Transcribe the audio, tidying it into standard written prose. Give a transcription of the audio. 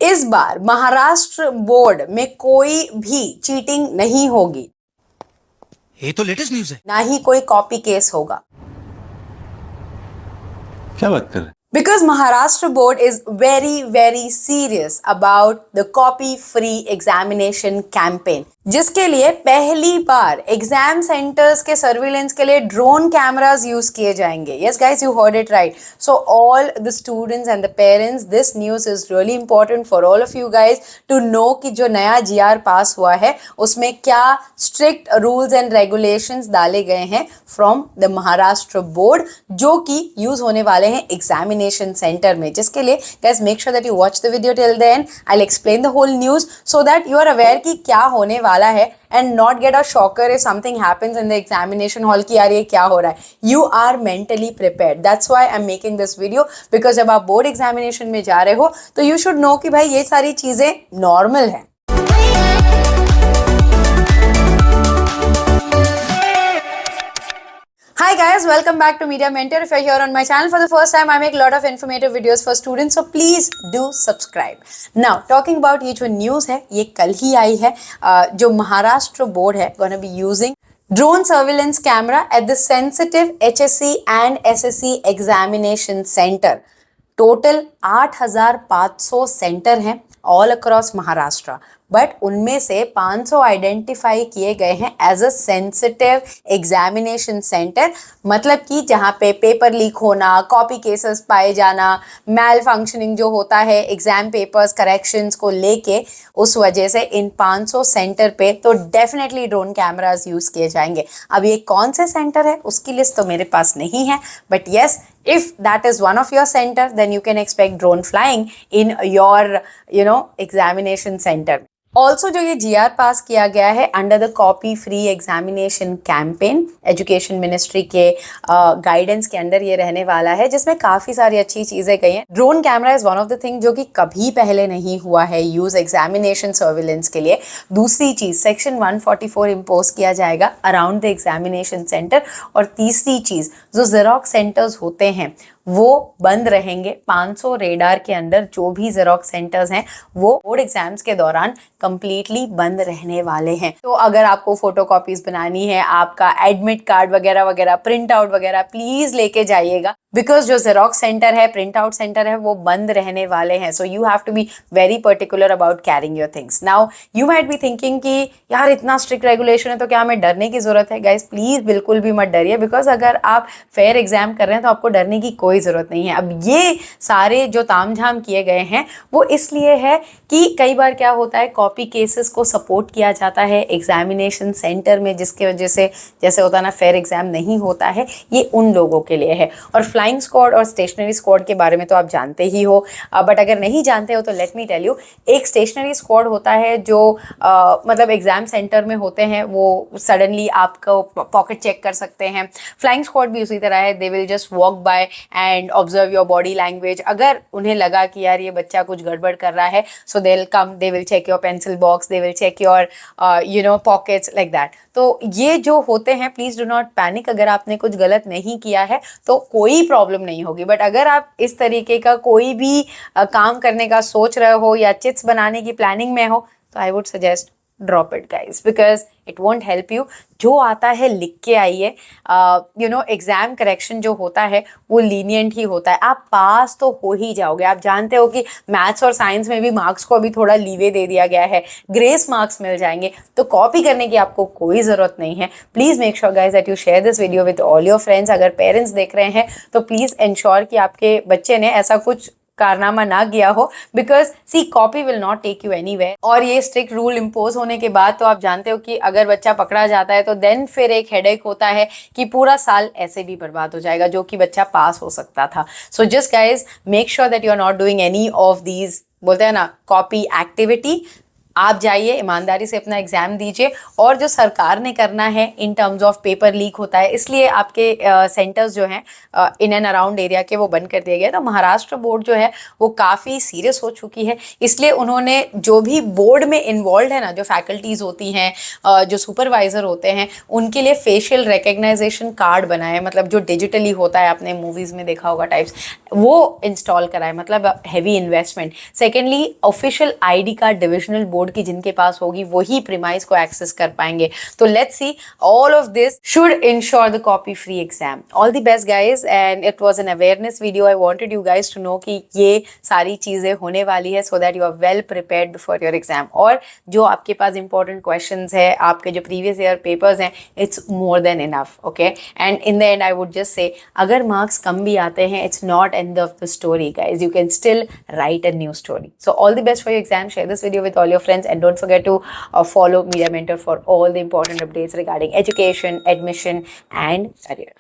इस बार महाराष्ट्र बोर्ड में कोई भी चीटिंग नहीं होगी, ये तो लेटेस्ट न्यूज़ है। ना ही कोई कॉपी केस होगा। क्या बात कर रहे हैं? Because Maharashtra board is very serious about the copy free examination campaign, जिसके लिए पहली बार एग्जाम सेंटर्स के सर्विलेंस के लिए ड्रोन कैमरास यूज किए जाएंगे। Yes guys, you heard it right. So all the students and the parents, this news is really important for all of you guys to know कि जो नया GR पास हुआ है उसमें क्या स्ट्रिक्ट रूल्स एंड रेगुलेशंस डाले गए हैं फ्रॉम द महाराष्ट्र बोर्ड, जो कि यूज होने वाले हैं एग्जामिनेशन सेंटर में। जिसके लिए guys make sure that you watch the video till the end. I will explain the whole news so that you are aware कि क्या होने वाला है and not get a shocker if something happens in the examination hall कि यार ये क्या हो रहा है। You are mentally prepared. That's why I'm making this video, because जब आप बोर्ड एग्जामिनेशन में जा रहे हो तो you should know कि भाई ये सारी चीजें नॉर्मल है। Hi guys, welcome back to Media Mentor. If you're here on my channel for the first time, I make a lot of informative videos for students, so please do subscribe. Now, talking about ये जो news है, ये कल ही आई है। जो Maharashtra board है gonna be using drone surveillance camera at the sensitive HSC and SSC examination center. Total 8,500 center हैं all across Maharashtra, but उनमें से 500 आइडेंटिफाई किए गए हैं as a sensitive examination center. मतलब कि जहाँ पे पेपर लीक होना, कॉपी केसेस पाए जाना, मैल फंक्शनिंग जो होता है एग्जाम पेपर्स करेक्शंस को लेके, उस वजह से इन 500 सेंटर पे तो डेफिनेटली ड्रोन कैमरास यूज़ किए जाएंगे। अब ये कौन से सेंटर है उसकी लिस्ट तो मेरे पास नहीं है, but yes, if that is one of your center, then you can expect drone flying in your examination center. Also जो ये जीआर पास किया गया है under the copy free examination campaign, education ministry के गाइडेंस के अंडर ये रहने वाला है, जिसमें काफ़ी सारी अच्छी चीज़ें गई हैं। Drone camera is one of the thing जो कि कभी पहले नहीं हुआ है यूज़ एग्जामिनेशन सर्विलेंस के लिए। दूसरी चीज़, सेक्शन 144 इम्पोज किया जाएगा अराउंड द एग्जामिनेशन सेंटर। और तीसरी चीज़, जो जेरोक्स सेंटर्स होते हैं वो बंद रहेंगे। 500 रेडार के अंदर जो भी जेरोक्स सेंटर्स हैं वो बोर्ड एग्जाम्स के दौरान कंप्लीटली बंद रहने वाले हैं। तो अगर आपको फोटो कॉपीज बनानी है, आपका एडमिट कार्ड वगैरह वगैरह, प्रिंट आउट वगैरह प्लीज लेके जाइएगा, बिकॉज जो जेरोक्स सेंटर है, प्रिंट आउट सेंटर है, वो बंद रहने वाले हैं। So you have to be very particular about carrying your things. Now you might be thinking कि यार इतना स्ट्रिक्ट रेगुलेशन है तो क्या हमें डरने की जरूरत है? गाइज प्लीज बिल्कुल भी मत डरिए, बिकॉज अगर आप फेयर एग्जाम कर रहे हैं तो आपको डरने की कोई ज़रूरत नहीं है। अब ये सारे जो तामझाम किए गए हैं वो इसलिए है कि कई बार क्या होता है, कॉपी केसेस को सपोर्ट किया जाता है एग्जामिनेशन सेंटर में, जिसके वजह से जैसे होता है ना, फेयर एग्जाम नहीं होता है। ये उन लोगों के लिए है। और फ्लाइंग स्क्वाड और स्टेशनरी स्क्वाड के बारे में तो आप जानते ही हो, बट अगर नहीं जानते हो तो लेट मी टेल यू। एक स्टेशनरी स्क्वाड होता है जो मतलब एग्जाम सेंटर में होते हैं, वो सडनली आपको पॉकेट चेक कर सकते हैं। फ्लाइंग स्क्वाड भी उसी तरह है, they will just walk bye and observe your body language. अगर उन्हें लगा कि यार ये बच्चा कुछ गड़बड़ कर रहा है, so they will come, they will check your pencil box, they will check your pockets like that. तो ये जो होते हैं, प्लीज डू नॉट पैनिक। अगर आपने कुछ गलत नहीं किया है तो कोई प्रॉब्लम नहीं होगी, बट अगर आप इस तरीके का कोई भी काम करने का सोच रहे हो या चिट्स बनाने की प्लानिंग में हो, तो I would suggest drop it guys, because it won't help you. जो आता है लिख के आइए। एग्जाम करेक्शन जो होता है वो लीनियंट ही होता है, आप पास तो हो ही जाओगे। आप जानते हो कि मैथ्स और साइंस में भी मार्क्स को अभी थोड़ा लीवे दे दिया गया है, ग्रेस मार्क्स मिल जाएंगे, तो कॉपी करने की आपको कोई ज़रूरत नहीं है। Please make sure guys that you share this video with all your friends. अगर पेरेंट्स देख रहे हैं तो प्लीज़ इंश्योर कि आपके बच्चे ने ऐसा कुछ कारनामा ना किया हो, because see copy will not take you anywhere. और ये स्ट्रिक्ट रूल इम्पोज होने के बाद तो आप जानते हो कि अगर बच्चा पकड़ा जाता है तो देन फिर एक हेडेक होता है कि पूरा साल ऐसे भी बर्बाद हो जाएगा जो कि बच्चा पास हो सकता था। So just guys make sure that you are not doing any of these, बोलते हैं ना, कॉपी एक्टिविटी। आप जाइए, ईमानदारी से अपना एग्जाम दीजिए, और जो सरकार ने करना है in terms of paper leak होता है, इसलिए आपके सेंटर्स जो हैं इन एंड अराउंड एरिया के वो बंद कर दिए गए। तो महाराष्ट्र बोर्ड जो है वो काफ़ी सीरियस हो चुकी है, इसलिए उन्होंने जो भी बोर्ड में इन्वॉल्व है ना, जो फैकल्टीज़ होती हैं, जो सुपरवाइज़र होते हैं, उनके लिए फेशियल रिकग्नाइजेशन कार्ड बनाए, मतलब जो डिजिटली होता है, आपने मूवीज़ में देखा होगा टाइप्स, वो इंस्टॉल कराए, मतलब heavy investment. Secondly, official ID card divisional board की जिनके पास होगी वही प्रीमाइज को एक्सेस कर पाएंगे। तो let's see, all of this should ensure the copy free exam. All the best guys, and it was an awareness video. I wanted you guys to know कि ये सारी चीज़ें होने वाली है, so that you are well prepared for your exam. और जो आपके पास इंपॉर्टेंट क्वेश्चंस है, आपके जो प्रीवियस ईयर पेपर्स हैं, it's more than enough, okay. And in the end I would just say, अगर मार्क्स कम भी आते हैं, it's not end of the story, guys. You can still write a new story. So all the best for your exam. Share this video with all your friends, and don't forget to follow Media Mentor for all the important updates regarding education, admission and career.